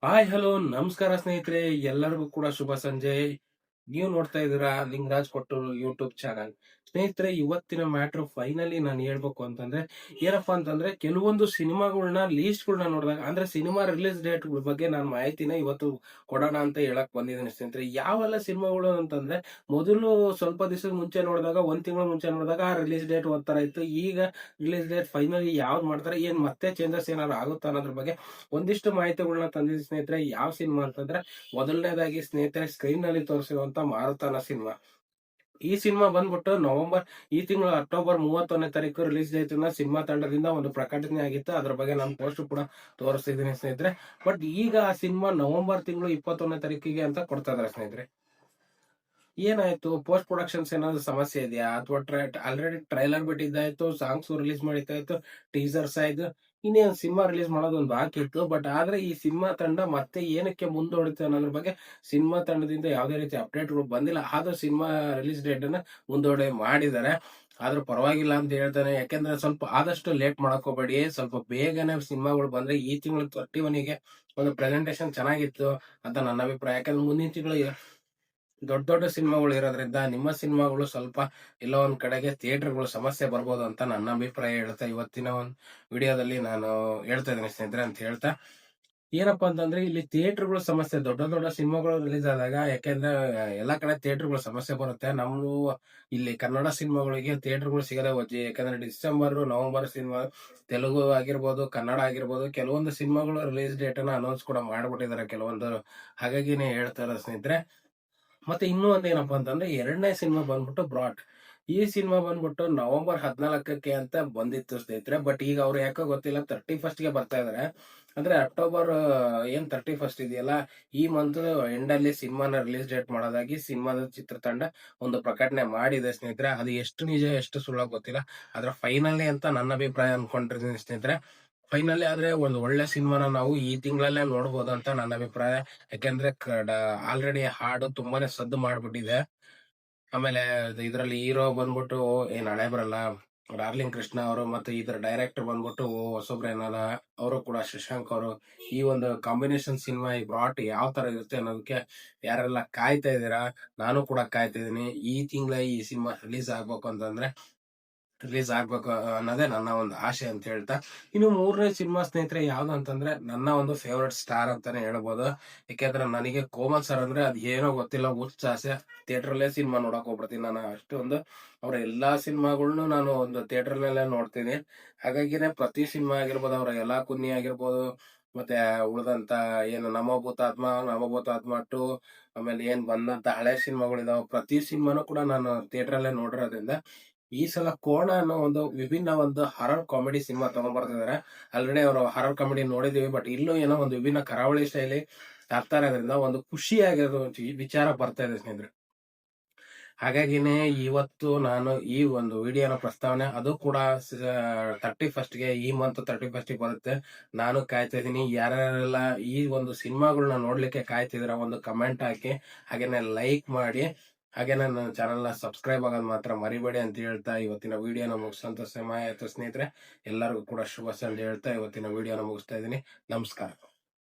Hi hello ನಮಸ್ಕಾರ ಸ್ನೇಹಿತರೆ, ಎಲ್ಲರಿಗೂ ಕೂಡ ಶುಭ ಸಂಜೆ. ನೀವು ನೋಡ್ತಾ ಇದ್ದೀರಾ ಲಿಂಗರಾಜ್ ಕೊಟ್ಟೂರು ಯೂಟ್ಯೂಬ್ ಚಾನಲ್. ಸ್ನೇಹಿತರೆ, ಇವತ್ತಿನ ಮ್ಯಾಟ್ರ್ ಫೈನಲಿ ನಾನು ಹೇಳ್ಬೇಕು ಅಂತಂದ್ರೆ ಏನಪ್ಪಾ ಅಂತಂದ್ರೆ, ಕೆಲವೊಂದು ಸಿನಿಮಾಗಳನ್ನ ಲೀಸ್ಟ್ಗಳನ್ನ ನೋಡಿದಾಗ ಅಂದ್ರೆ ಸಿನಿಮಾ ರಿಲೀಸ್ ಡೇಟ್ ಬಗ್ಗೆ ನಾನು ಮಾಹಿತಿನ ಇವತ್ತು ಕೊಡೋಣ ಅಂತ ಹೇಳಕ್ ಬಂದಿದ್ದೀನಿ ಸ್ನೇಹಿತರೆ. ಯಾವೆಲ್ಲ ಸಿನಿಮಾಗಳು ಅಂತಂದ್ರೆ, ಮೊದಲು ಸ್ವಲ್ಪ ದಿವಸದ ಮುಂಚೆ ನೋಡಿದಾಗ, ಒಂದ್ ತಿಂಗಳ ಮುಂಚೆ ನೋಡಿದಾಗ ಆ ರಿಲೀಸ್ ಡೇಟ್ ಒಂಥರ ಇತ್ತು. ಈಗ ರಿಲೀಸ್ ಡೇಟ್ ಫೈನಲಿ ಯಾವ್ದು ಮಾಡ್ತಾರೆ, ಏನ್ ಮತ್ತೆ ಚೇಂಜಸ್ ಏನಾದ್ರು ಆಗುತ್ತಾ ಅನ್ನೋದ್ರ ಬಗ್ಗೆ ಒಂದಿಷ್ಟು ಮಾಹಿತಿಗಳನ್ನ ತಂದಿದ್ದೀನಿ ಸ್ನೇಹಿತರೆ. ಯಾವ ಸಿನಿಮಾ ಅಂತಂದ್ರೆ, ಮೊದಲನೇದಾಗಿ ಸ್ನೇಹಿತರೆ ಸ್ಕ್ರೀನ್ ನಲ್ಲಿ ತೋರಿಸಿರುವಂತ ಮಾರುತನ ಸಿನಿಮಾ. ಈ ಸಿನಿಮಾ ಬಂದ್ಬಿಟ್ಟು ಈ ತಿಂಗಳ ಅಕ್ಟೋಬರ್ 31ನೇ ತಾರೀಕು ರಿಲೀಸ್ ಡೇಟ್ ಸಿನಿಮಾ ತಂಡದಿಂದ ಒಂದು ಪ್ರಕಟಣೆ ಆಗಿತ್ತು. ಅದ್ರ ಬಗ್ಗೆ ನಾನು ಪೋಸ್ಟ್ ಕೂಡ ತೋರಿಸ್ತಿದ್ದೀನಿ ಸ್ನೇಹಿತರೆ. ಬಟ್ ಈಗ ಆ ಸಿನಿಮಾ ನವೆಂಬರ್ ತಿಂಗಳು 21ನೇ ತಾರೀಕಿಗೆ ಅಂತ ಕೊಡ್ತಾ ಇದಾರೆ ಸ್ನೇಹಿತರೆ. ಏನಾಯ್ತು, ಪೋಸ್ಟ್ ಪ್ರೊಡಕ್ಷನ್ಸ್ ಏನಾದ್ರು ಸಮಸ್ಯೆ ಇದೆಯಾ, ಅಥವಾ ಆಲ್ರೆಡಿ ಟ್ರೈಲರ್ ಬಿಟ್ಟಿದ್ದಾಯ್ತು, ಸಾಂಗ್ಸ್ ರಿಲೀಸ್ ಮಾಡಿದ್ದಾಯ್ತು, ಟೀಸರ್ಸ್ ಆಯ್ತು, ಇನ್ನೇನು ಸಿನಿಮಾ ರಿಲೀಸ್ ಮಾಡೋದೊಂದು ಬಾಕಿ ಇತ್ತು. ಬಟ್ ಆದ್ರೆ ಈ ಸಿನಿಮಾ ತಂಡ ಮತ್ತೆ ಏನಕ್ಕೆ ಮುಂದೂಡುತ್ತೆ ಅನ್ನೋದ್ರ ಬಗ್ಗೆ ಸಿನಿಮಾ ತಂಡದಿಂದ ಯಾವುದೇ ರೀತಿ ಅಪ್ಡೇಟ್ಗಳು ಬಂದಿಲ್ಲ. ಆದ್ರೂ ಸಿನಿಮಾ ರಿಲೀಸ್ ಡೇಟ್ ಅನ್ನ ಮುಂದೂಡೆ ಮಾಡಿದ್ದಾರೆ. ಆದ್ರೂ ಪರವಾಗಿಲ್ಲ ಅಂತ ಹೇಳ್ತಾನೆ. ಯಾಕೆಂದ್ರೆ ಸ್ವಲ್ಪ ಆದಷ್ಟು ಲೇಟ್ ಮಾಡಕೋಬೇಡಿ, ಸ್ವಲ್ಪ ಬೇಗನೆ ಸಿನಿಮಾಗಳು ಬಂದ್ರೆ ಈ ತಿಂಗಳು 31ಗೆ ಒಂದು ಪ್ರೆಸೆಂಟೇಶನ್ ಚೆನ್ನಾಗಿತ್ತು ಅಂತ ನನ್ನ ಅಭಿಪ್ರಾಯ. ಯಾಕಂದ್ರೆ ಮುಂದಿನ ತಿಂಗಳು ದೊಡ್ಡ ದೊಡ್ಡ ಸಿನಿಮಾಗಳು ಇರೋದ್ರಿಂದ ನಿಮ್ಮ ಸಿನಿಮಾಗಳು ಸ್ವಲ್ಪ ಎಲ್ಲೋ ಒಂದ್ ಕಡೆಗೆ ಥಿಯೇಟರ್ಗಳು ಸಮಸ್ಯೆ ಬರ್ಬೋದು ಅಂತ ನನ್ನ ಅಭಿಪ್ರಾಯ ಹೇಳ್ತಾ ಇವತ್ತಿನ ಒಂದು ವಿಡಿಯೋದಲ್ಲಿ ನಾನು ಹೇಳ್ತಾ ಇದ್ದೀನಿ ಸ್ನೇಹಿತರೆ. ಅಂತ ಹೇಳ್ತಾ ಏನಪ್ಪಾ ಅಂತಂದ್ರೆ, ಇಲ್ಲಿ ಥಿಯೇಟರ್ಗಳು ಸಮಸ್ಯೆ, ದೊಡ್ಡ ದೊಡ್ಡ ಸಿನಿಮಾಗಳು ರಿಲೀಸ್ ಆದಾಗ, ಯಾಕೆಂದ್ರೆ ಎಲ್ಲಾ ಕಡೆ ಥಿಯೇಟರ್ಗಳು ಸಮಸ್ಯೆ ಬರುತ್ತೆ. ನಮ್ಮ ಇಲ್ಲಿ ಕನ್ನಡ ಸಿನಿಮಾಗಳಿಗೆ ಥಿಯೇಟರ್ಗಳು ಸಿಗದೆ ಹೋಗಿ, ಯಾಕಂದ್ರೆ ಡಿಸೆಂಬರ್ ನವೆಂಬರ್ ಸಿನಿಮಾ ತೆಲುಗು ಆಗಿರ್ಬೋದು, ಕನ್ನಡ ಆಗಿರ್ಬೋದು, ಕೆಲವೊಂದು ಸಿನಿಮಾಗಳು ರಿಲೀಸ್ ಡೇಟ್ ಅನ್ನ ಅನೌನ್ಸ್ ಕೂಡ ಮಾಡ್ಬಿಟ್ಟಿದ್ದಾರೆ ಕೆಲವೊಂದು. ಹಾಗಾಗಿನೇ ಹೇಳ್ತಾರೆ ಸ್ನೇಹಿತರೆ. ಮತ್ತೆ ಇನ್ನೂ ಒಂದೇನಪ್ಪಾ ಅಂತಂದ್ರೆ, ಎರಡನೇ ಸಿನಿಮಾ ಬಂದ್ಬಿಟ್ಟು ಬ್ರಾಟ್. ಈ ಸಿನಿಮಾ ಬಂದ್ಬಿಟ್ಟು ನವೆಂಬರ್ 14ಕ್ಕೆ ಅಂತ ಬಂದಿತ್ತು ಸ್ನೇಹಿತರೆ. ಬಟ್ ಈಗ ಅವ್ರು ಯಾಕೋ ಗೊತ್ತಿಲ್ಲ 31ಗೆ ಬರ್ತಾ ಇದಾರೆ. ಅಂದ್ರೆ ಅಕ್ಟೋಬರ್ ಏನ್ 31 ಇದೆಯಲ್ಲ, ಈ ಮಂತ್ ಎಂಡ್ ಅಲ್ಲಿ ಸಿನಿಮಾನ ರಿಲೀಸ್ ಡೇಟ್ ಮಾಡೋದಾಗಿ ಸಿನಿಮಾದ ಚಿತ್ರತಂಡ ಒಂದು ಪ್ರಕಟಣೆ ಮಾಡಿದೆ ಸ್ನೇಹಿತರೆ. ಅದು ಎಷ್ಟು ನಿಜ ಎಷ್ಟು ಸುಳ್ಳ ಗೊತ್ತಿಲ್ಲ. ಆದ್ರೆ ಫೈನಲಿ ಅಂತ ನನ್ನ ಅಭಿಪ್ರಾಯ ಅನ್ಕೊಂಡಿರ್ತೀನಿ ಸ್ನೇಹಿತರೆ. ಫೈನಲಿ ಆದ್ರೆ ಒಂದು ಒಳ್ಳೆ ಸಿನಿಮಾನ ನಾವು ಈ ತಿಂಗಳಲ್ಲೇ ನೋಡ್ಬೋದು ಅಂತ ನನ್ನ ಅಭಿಪ್ರಾಯ. ಯಾಕೆಂದ್ರೆ ಆಲ್ರೆಡಿ ಹಾಡು ತುಂಬಾನೇ ಸದ್ದು ಮಾಡ್ಬಿಟ್ಟಿದೆ. ಆಮೇಲೆ ಇದ್ರಲ್ಲಿ ಹೀರೋ ಬಂದ್ಬಿಟ್ಟು ಏನ್ ಹಳೆ ಬರಲ್ಲ, ಡಾರ್ಲಿಂಗ್ ಕೃಷ್ಣ ಅವರು, ಮತ್ತೆ ಇದ್ರ ಡೈರೆಕ್ಟರ್ ಬಂದ್ಬಿಟ್ಟು ಹೊಸಬ್ರೇನಲ್ಲ, ಅವರು ಕೂಡ ಶಶಾಂಕ್ ಅವರು. ಈ ಒಂದು ಕಾಂಬಿನೇಷನ್ ಸಿನಿಮಾ ಈ ಬ್ರಾಟ್ ಯಾವ ತರ ಇರುತ್ತೆ ಅನ್ನೋದಕ್ಕೆ ಯಾರೆಲ್ಲ ಕಾಯ್ತಾ ಇದೀರಾ, ನಾನು ಕೂಡ ಕಾಯ್ತಾ ಇದೀನಿ. ಈ ತಿಂಗಳ ಈ ಸಿನಿಮಾ ರಿಲೀಸ್ ಆಗ್ಬೇಕು ಅನ್ನೋದೇ ನನ್ನ ಒಂದು ಆಶೆ ಅಂತ ಹೇಳ್ತಾ, ಇನ್ನು ಮೂರನೇ ಸಿನಿಮಾ ಸ್ನೇಹಿತರೆ ಯಾವ್ದು ಅಂತಂದ್ರೆ, ನನ್ನ ಒಂದು ಫೇವರೇಟ್ ಸ್ಟಾರ್ ಅಂತಾನೆ ಹೇಳ್ಬೋದು. ಯಾಕೆಂದ್ರೆ ನನಗೆ ಕೋಮಲ್ ಸರ್ ಅಂದ್ರೆ ಅದ್ ಏನೋ ಗೊತ್ತಿಲ್ಲ, ಹುಚ್ಚ ಆಸೆ. ಥಿಯೇಟರ್ ಅಲ್ಲೇ ಸಿನಿಮಾ ನೋಡಕ್ ಹೋಗ್ಬಿಡ್ತೀನಿ ನಾನು. ಅಷ್ಟೊಂದು ಅವ್ರ ಎಲ್ಲಾ ಸಿನಿಮಾಗಳ್ನು ನಾನು ಒಂದು ಥಿಯೇಟರ್ ನಲ್ಲೇ ನೋಡ್ತೀನಿ. ಹಾಗಾಗಿನೇ ಪ್ರತಿ ಸಿನಿಮಾ ಆಗಿರ್ಬೋದು, ಅವ್ರ ಎಲ್ಲಾ ಕುನ್ನಿ ಆಗಿರ್ಬೋದು, ಮತ್ತೆ ಉಳಿದಂತ ಏನು ನಮಭೂತಾತ್ಮ 2, ಆಮೇಲೆ ಏನ್ ಬಂದಂತ ಹಳೆ ಸಿನಿಮಾಗಳಿದಾವ, ಪ್ರತಿ ಸಿನಿಮಾನು ಕೂಡ ನಾನು ಥಿಯೇಟರ್ ಅಲ್ಲೇ ನೋಡಿರೋದ್ರಿಂದ ಈ ಸಲ ಕೋಣ ಅನ್ನೋ ಒಂದು ವಿಭಿನ್ನ ಒಂದು ಹಾರರ್ ಕಾಮಿಡಿ ಸಿನಿಮಾ ತಗೊಂಡ್ ಬರ್ತಿದಾರೆ. ಆಲ್ರೆಡಿ ಅವರು ಹಾರರ್ ಕಾಮಿಡಿ ನೋಡಿದೀವಿ, ಬಟ್ ಇಲ್ಲೂ ಏನೋ ಒಂದು ವಿಭಿನ್ನ ಕರಾವಳಿ ಶೈಲಿ ತರ್ತಾ ಇರೋದ್ರಿಂದ ಒಂದು ಖುಷಿಯಾಗಿರೋ ವಿಚಾರ ಬರ್ತಾ ಇದೆ ಸ್ನೇಹಿತರೆ. ಹಾಗಾಗಿನೇ ಇವತ್ತು ನಾನು ಈ ಒಂದು ವಿಡಿಯೋನ ಪ್ರಸ್ತಾವನೆ, ಅದು ಕೂಡ 31ಗೆ, ಈ ಮಂತ್ 31ಗೆ ಬರುತ್ತೆ. ನಾನು ಕಾಯ್ತಾ ಇದೀನಿ. ಯಾರ್ಯಾರೆಲ್ಲ ಈ ಒಂದು ಸಿನಿಮಾಗಳನ್ನ ನೋಡ್ಲಿಕ್ಕೆ ಕಾಯ್ತಿದ್ರ ಒಂದು ಕಮೆಂಟ್ ಹಾಕಿ, ಹಾಗೇನೆ ಲೈಕ್ ಮಾಡಿ, ಹಾಗೇನೆ ನನ್ನ ಚಾನಲ್ನ ಸಬ್ಸ್ಕ್ರೈಬ್ ಆಗೋದು ಮಾತ್ರ ಮರಿಬೇಡಿ ಅಂತ ಹೇಳ್ತಾ ಇವತ್ತಿನ ವಿಡಿಯೋನ ಮುಗಿಸೋಂತ ಸಮಯ ಆಯ್ತು ಸ್ನೇಹಿತರೆ. ಎಲ್ಲರಿಗೂ ಕೂಡ ಶುಭ ಸಂಜೆ ಹೇಳ್ತಾ ಇವತ್ತಿನ ವಿಡಿಯೋನ ಮುಗಿಸ್ತಾ ಇದ್ದೀನಿ. ನಮಸ್ಕಾರ.